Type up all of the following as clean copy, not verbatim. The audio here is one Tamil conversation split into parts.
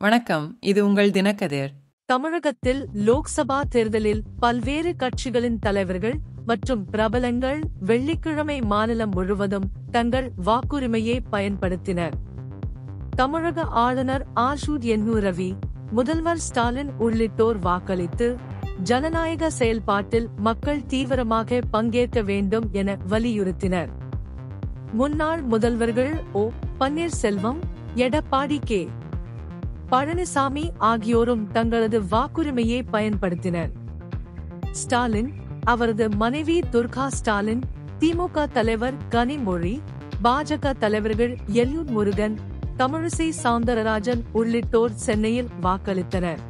வணக்கம். இது உங்கள் தினக்கதிர். தமிழகத்தில் லோக்சபா தேர்தலில் பல்வேறு கட்சிகளின் தலைவர்கள் மற்றும் பிரபலங்கள் வெள்ளிக்கிழமை மாநிலம் முழுவதும் தங்கள் வாக்குரிமையை பயன்படுத்தினர். தமிழக ஆளுநர் ஆர். ரவி, முதல்வர் ஸ்டாலின் உள்ளிட்டோர் வாக்களித்து ஜனநாயக செயல்பாட்டில் மக்கள் தீவிரமாக பங்கேற்க வேண்டும் என வலியுறுத்தினர். முன்னாள் முதல்வர்கள் ஓ. பன்னீர்செல்வம், எடப்பாடி கே. பழனிசாமி ஆகியோரும் தங்களது வாக்குரிமையை பயன்படுத்தினர். ஸ்டாலின், அவரது மனைவி துர்கா ஸ்டாலின், திமுக தலைவர் கனிமொழி, பாஜக தலைவர்கள் எல்யூர் முருகன், தமிழிசை சவுந்தரராஜன் உள்ளிட்டோர் சென்னையில் வாக்களித்தனர்.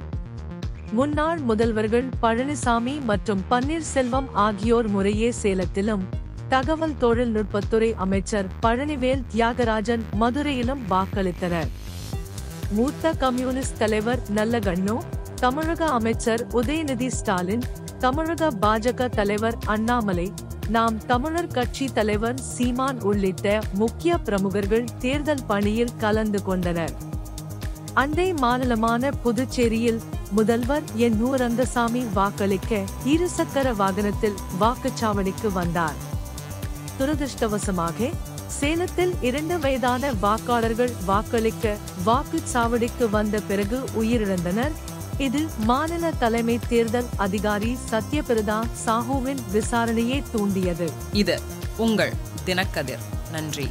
முன்னாள் முதல்வர்கள் பழனிசாமி மற்றும் பன்னீர்செல்வம் ஆகியோர் முறையே சேலத்திலும், தகவல் தொழில்நுட்பத்துறை அமைச்சர் பழனிவேல் தியாகராஜன் மதுரையிலும் வாக்களித்தனர். மூத்த கம்யூனிஸ்ட் தலைவர் நல்லகண்ணு, தமிழக அமைச்சர் உதயநிதி ஸ்டாலின், தமிழக பாஜக தலைவர் அண்ணாமலை, நாம் தமிழர் கட்சி தலைவர் சீமான் உள்ளிட்ட முக்கிய பிரமுகர்கள் தேர்தல் பணியில் கலந்து கொண்டனர். அண்டை மாநிலமான புதுச்சேரியில் முதல்வர் என். ரங்கசாமி வாக்களிக்க இருசக்கர வாகனத்தில் வாக்குச்சாவடிக்கு வந்தார். துரதிருஷ்டவசமாக சேலத்தில் 2 வயதான வாக்காளர்கள் வாக்களிக்க வாக்குச்சாவடிக்கு வந்த பிறகு உயிரிழந்தனர். இது மாநில தலைமை தேர்தல் அதிகாரி சத்யபிரதா சாஹூவின் விசாரணையை தூண்டியது. இது உங்கள் தினக்கதிர். நன்றி.